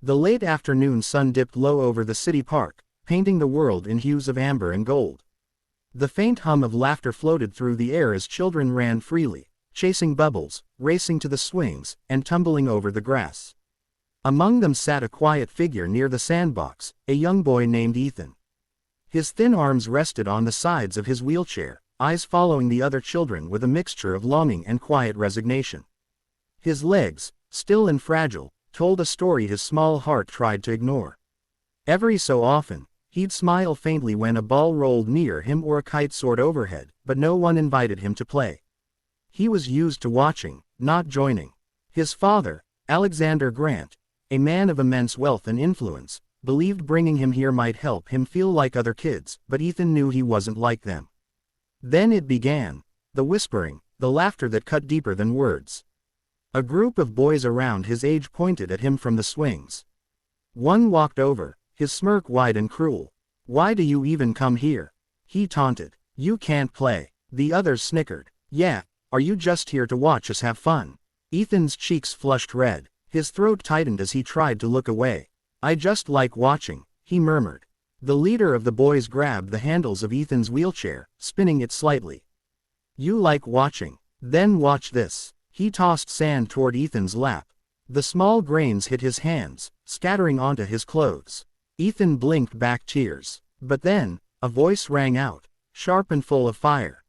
The late afternoon sun dipped low over the city park, painting the world in hues of amber and gold. The faint hum of laughter floated through the air as children ran freely, chasing bubbles, racing to the swings, and tumbling over the grass. Among them sat a quiet figure near the sandbox, a young boy named Ethan. His thin arms rested on the sides of his wheelchair, eyes following the other children with a mixture of longing and quiet resignation. His legs, still and fragile, told a story his small heart tried to ignore. Every so often, he'd smile faintly when a ball rolled near him or a kite soared overhead, but no one invited him to play. He was used to watching, not joining. His father, Alexander Grant, a man of immense wealth and influence, believed bringing him here might help him feel like other kids, but Ethan knew he wasn't like them. Then it began, the whispering, the laughter that cut deeper than words. A group of boys around his age pointed at him from the swings. One walked over, his smirk wide and cruel. "Why do you even come here?" he taunted. "You can't play." The others snickered. "Yeah, are you just here to watch us have fun?" Ethan's cheeks flushed red, his throat tightened as he tried to look away. "I just like watching," he murmured. The leader of the boys grabbed the handles of Ethan's wheelchair, spinning it slightly. "You like watching? Then watch this." He tossed sand toward Ethan's lap. The small grains hit his hands, scattering onto his clothes. Ethan blinked back tears. But then, a voice rang out, sharp and full of fire.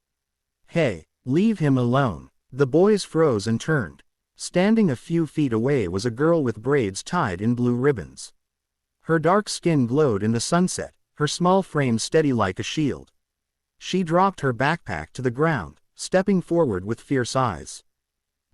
"Hey, leave him alone." The boys froze and turned. Standing a few feet away was a girl with braids tied in blue ribbons. Her dark skin glowed in the sunset, her small frame steady like a shield. She dropped her backpack to the ground, stepping forward with fierce eyes.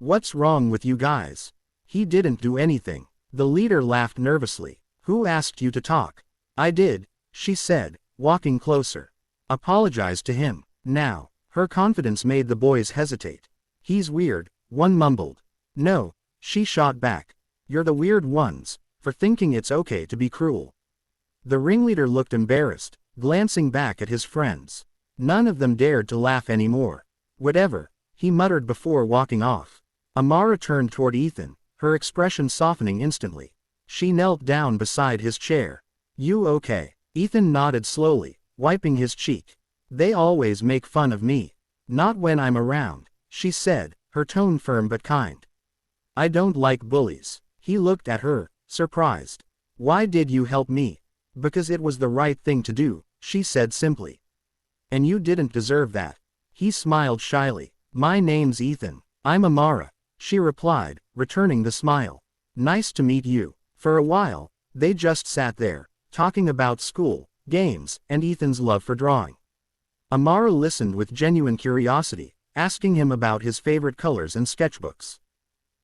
"What's wrong with you guys?" "He didn't do anything." The leader laughed nervously. "Who asked you to talk?" "I did," she said, walking closer. "Apologize to him." Now, her confidence made the boys hesitate. "He's weird," one mumbled. "No," she shot back. "You're the weird ones, for thinking it's okay to be cruel." The ringleader looked embarrassed, glancing back at his friends. None of them dared to laugh anymore. "Whatever," he muttered before walking off. Amara turned toward Ethan, her expression softening instantly. She knelt down beside his chair. "You okay?" Ethan nodded slowly, wiping his cheek. "They always make fun of me." "Not when I'm around," she said, her tone firm but kind. "I don't like bullies." He looked at her, surprised. "Why did you help me?" "Because it was the right thing to do," she said simply. "And you didn't deserve that." He smiled shyly. "My name's Ethan." "I'm Amara," she replied, returning the smile. "Nice to meet you." For a while, they just sat there, talking about school, games, and Ethan's love for drawing. Amara listened with genuine curiosity, asking him about his favorite colors and sketchbooks.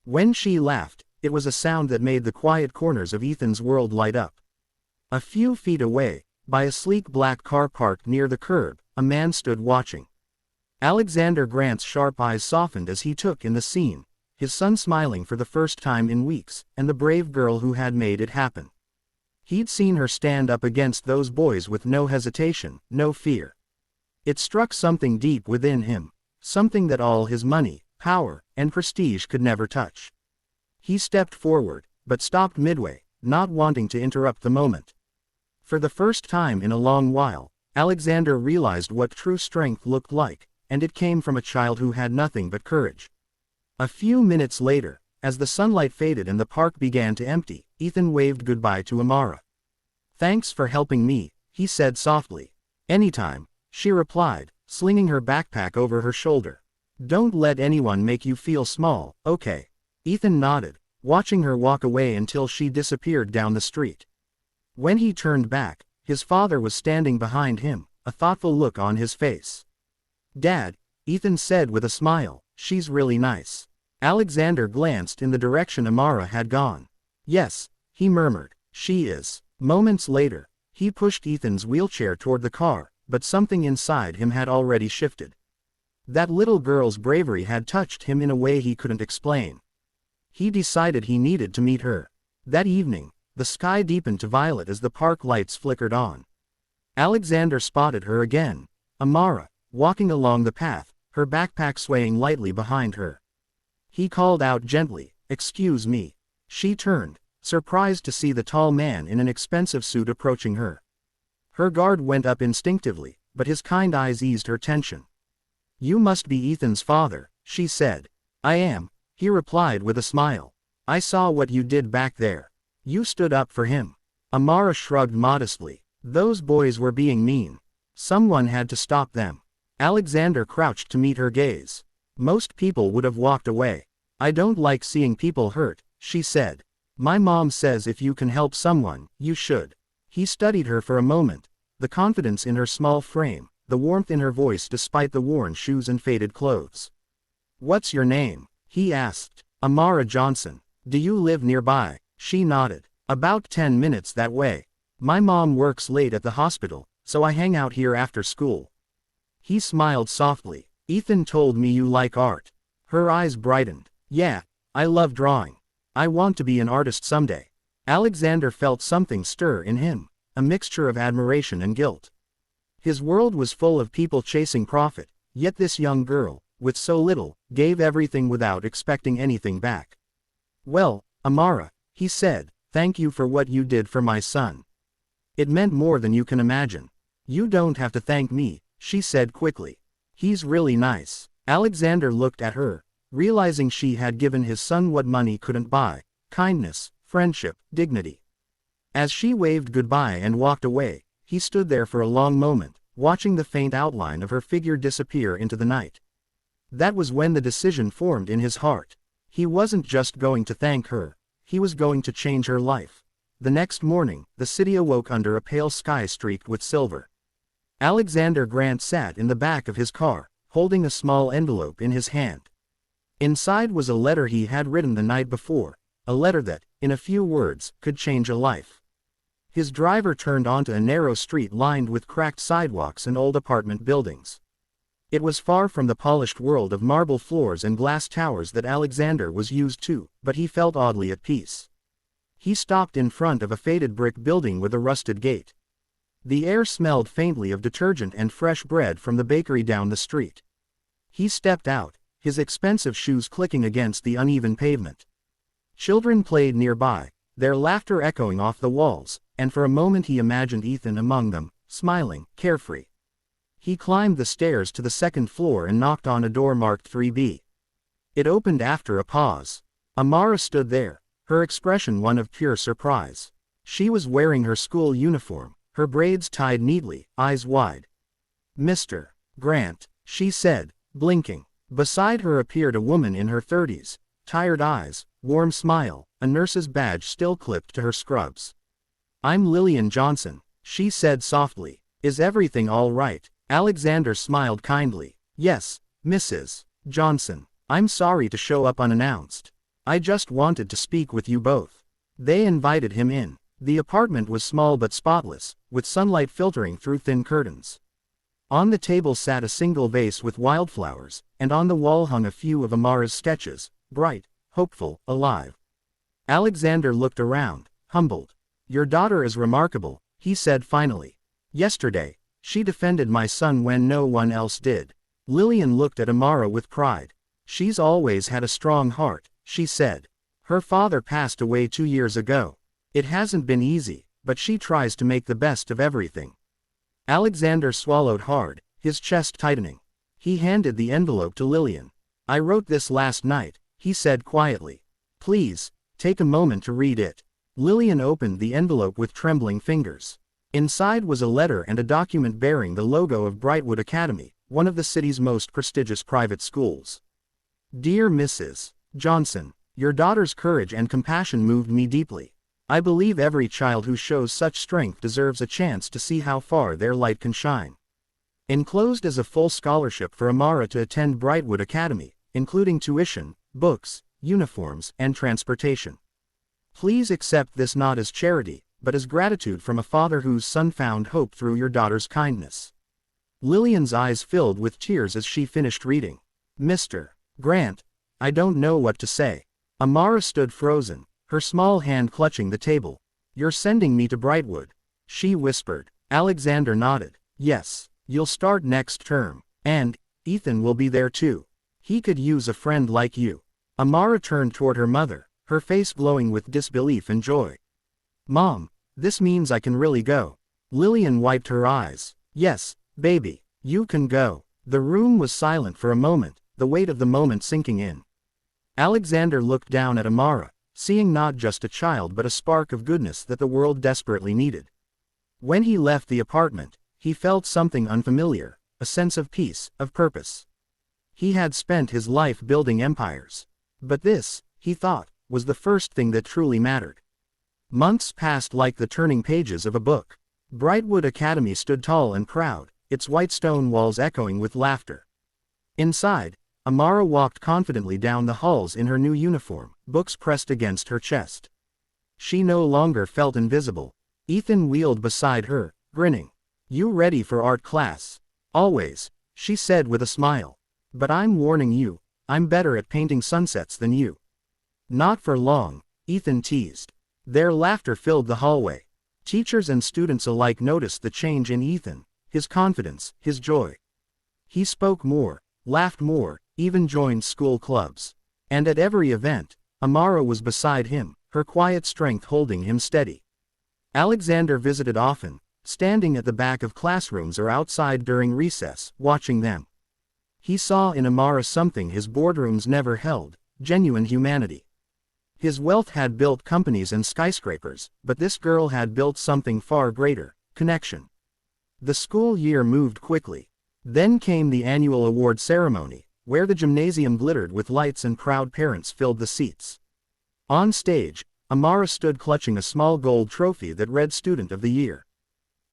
When she laughed, it was a sound that made the quiet corners of Ethan's world light up. A few feet away, by a sleek black car parked near the curb, a man stood watching. Alexander Grant's sharp eyes softened as he took in the scene, his son smiling for the first time in weeks, and the brave girl who had made it happen. He'd seen her stand up against those boys with no hesitation, no fear. It struck something deep within him, something that all his money, power, and prestige could never touch. He stepped forward, but stopped midway, not wanting to interrupt the moment. For the first time in a long while, Alexander realized what true strength looked like, and it came from a child who had nothing but courage. A few minutes later, as the sunlight faded and the park began to empty, Ethan waved goodbye to Amara. "Thanks for helping me," he said softly. "Anytime," she replied, slinging her backpack over her shoulder. "Don't let anyone make you feel small, okay?" Ethan nodded, watching her walk away until she disappeared down the street. When he turned back, his father was standing behind him, a thoughtful look on his face. "Dad," Ethan said with a smile, "she's really nice." Alexander glanced in the direction Amara had gone. "Yes," he murmured, "she is." Moments later, he pushed Ethan's wheelchair toward the car, but something inside him had already shifted. That little girl's bravery had touched him in a way he couldn't explain. He decided he needed to meet her. That evening, the sky deepened to violet as the park lights flickered on. Alexander spotted her again, Amara, walking along the path, her backpack swaying lightly behind her. He called out gently, "Excuse me." She turned, surprised to see the tall man in an expensive suit approaching her. Her guard went up instinctively, but his kind eyes eased her tension. "You must be Ethan's father," she said. "I am," he replied with a smile. "I saw what you did back there. You stood up for him." Amara shrugged modestly. Those boys were being mean. Someone had to stop them. Alexander crouched to meet her gaze. Most people would have walked away. "I don't like seeing people hurt," she said. "My mom says if you can help someone, you should." He studied her for a moment. The confidence in her small frame, the warmth in her voice despite the worn shoes and faded clothes. "What's your name?" he asked. "Amara Johnson. Do you live nearby?" She nodded. "About 10 minutes that way. My mom works late at the hospital, so I hang out here after school." He smiled softly. "Ethan told me you like art." Her eyes brightened. "Yeah, I love drawing. I want to be an artist someday." Alexander felt something stir in him, a mixture of admiration and guilt. His world was full of people chasing profit, yet this young girl, with so little, gave everything without expecting anything back. "Well, Amara," he said, "thank you for what you did for my son. It meant more than you can imagine." "You don't have to thank me," she said quickly. "He's really nice." Alexander looked at her, realizing she had given his son what money couldn't buy: kindness, friendship, dignity. As she waved goodbye and walked away, he stood there for a long moment, watching the faint outline of her figure disappear into the night. That was when the decision formed in his heart. He wasn't just going to thank her, he was going to change her life. The next morning, the city awoke under a pale sky streaked with silver. Alexander Grant sat in the back of his car, holding a small envelope in his hand. Inside was a letter he had written the night before, a letter that, in a few words, could change a life. His driver turned onto a narrow street lined with cracked sidewalks and old apartment buildings. It was far from the polished world of marble floors and glass towers that Alexander was used to, but he felt oddly at peace. He stopped in front of a faded brick building with a rusted gate. The air smelled faintly of detergent and fresh bread from the bakery down the street. He stepped out, his expensive shoes clicking against the uneven pavement. Children played nearby, their laughter echoing off the walls, and for a moment he imagined Ethan among them, smiling, carefree. He climbed the stairs to the second floor and knocked on a door marked 3B. It opened after a pause. Amara stood there, her expression one of pure surprise. She was wearing her school uniform, her braids tied neatly, eyes wide. "Mr. Grant," she said, blinking. Beside her appeared a woman in her 30s, tired eyes, warm smile, a nurse's badge still clipped to her scrubs. "I'm Lillian Johnson," she said softly. "Is everything all right?" Alexander smiled kindly. "Yes, Mrs. Johnson. I'm sorry to show up unannounced. I just wanted to speak with you both." They invited him in. The apartment was small but spotless, with sunlight filtering through thin curtains. On the table sat a single vase with wildflowers, and on the wall hung a few of Amara's sketches, bright, hopeful, alive. Alexander looked around, humbled. "Your daughter is remarkable," he said finally. "Yesterday, she defended my son when no one else did." Lillian looked at Amara with pride. "She's always had a strong heart," she said. "Her father passed away 2 years ago. It hasn't been easy, but she tries to make the best of everything." Alexander swallowed hard, his chest tightening. He handed the envelope to Lillian. "I wrote this last night," he said quietly. "Please, take a moment to read it." Lillian opened the envelope with trembling fingers. Inside was a letter and a document bearing the logo of Brightwood Academy, one of the city's most prestigious private schools. "Dear Mrs. Johnson, your daughter's courage and compassion moved me deeply. I believe every child who shows such strength deserves a chance to see how far their light can shine. Enclosed is a full scholarship for Amara to attend Brightwood Academy, including tuition, books, uniforms, and transportation. Please accept this not as charity, but as gratitude from a father whose son found hope through your daughter's kindness." Lillian's eyes filled with tears as she finished reading. "Mr. Grant, I don't know what to say." Amara stood frozen, her small hand clutching the table. "You're sending me to Brightwood?" she whispered. Alexander nodded. "Yes, you'll start next term. And Ethan will be there too. He could use a friend like you." Amara turned toward her mother, her face glowing with disbelief and joy. "Mom, this means I can really go." Lillian wiped her eyes. "Yes, baby, you can go." The room was silent for a moment, the weight of the moment sinking in. Alexander looked down at Amara, seeing not just a child but a spark of goodness that the world desperately needed. When he left the apartment, he felt something unfamiliar, a sense of peace, of purpose. He had spent his life building empires. But this, he thought, was the first thing that truly mattered. Months passed like the turning pages of a book. Brightwood Academy stood tall and proud, its white stone walls echoing with laughter. Inside, Amara walked confidently down the halls in her new uniform, books pressed against her chest. She no longer felt invisible. Ethan wheeled beside her, grinning. "You ready for art class?" "Always," she said with a smile. "But I'm warning you, I'm better at painting sunsets than you." "Not for long," Ethan teased. Their laughter filled the hallway. Teachers and students alike noticed the change in Ethan, his confidence, his joy. He spoke more, laughed more, even joined school clubs. And at every event, Amara was beside him, her quiet strength holding him steady. Alexander visited often, standing at the back of classrooms or outside during recess, watching them. He saw in Amara something his boardrooms never held, genuine humanity. His wealth had built companies and skyscrapers, but this girl had built something far greater, connection. The school year moved quickly. Then came the annual award ceremony, where the gymnasium glittered with lights and proud parents filled the seats. On stage, Amara stood clutching a small gold trophy that read Student of the Year.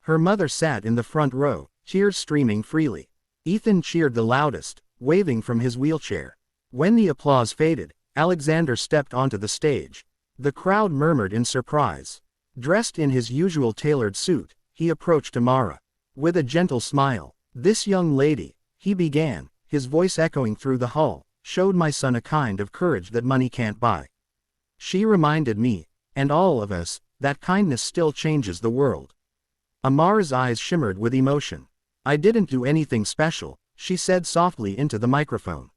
Her mother sat in the front row, tears streaming freely. Ethan cheered the loudest, waving from his wheelchair. When the applause faded, Alexander stepped onto the stage. The crowd murmured in surprise. Dressed in his usual tailored suit, he approached Amara. With a gentle smile, "This young lady," he began, his voice echoing through the hall, "showed my son a kind of courage that money can't buy. She reminded me, and all of us, that kindness still changes the world." Amara's eyes shimmered with emotion. "I didn't do anything special," she said softly into the microphone.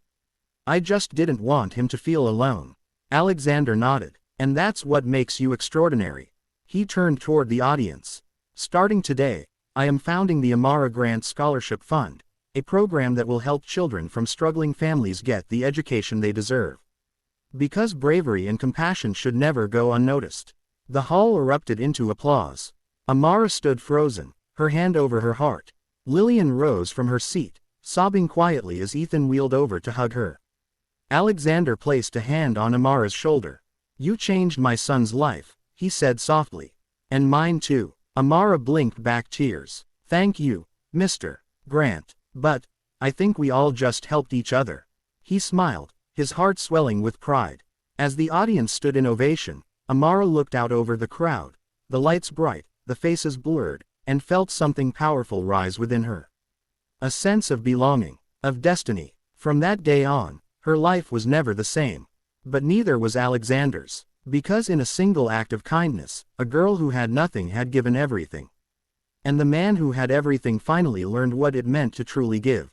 "I just didn't want him to feel alone." Alexander nodded. "And that's what makes you extraordinary." He turned toward the audience. "Starting today, I am founding the Amara Grant Scholarship Fund, a program that will help children from struggling families get the education they deserve. Because bravery and compassion should never go unnoticed." The hall erupted into applause. Amara stood frozen, her hand over her heart. Lillian rose from her seat, sobbing quietly as Ethan wheeled over to hug her. Alexander placed a hand on Amara's shoulder. "You changed my son's life," he said softly. "And mine too." Amara blinked back tears. "Thank you, Mr. Grant. But I think we all just helped each other." He smiled, his heart swelling with pride. As the audience stood in ovation, Amara looked out over the crowd, the lights bright, the faces blurred, and felt something powerful rise within her. A sense of belonging, of destiny. From that day on, her life was never the same. But neither was Alexander's. Because in a single act of kindness, a girl who had nothing had given everything. And the man who had everything finally learned what it meant to truly give.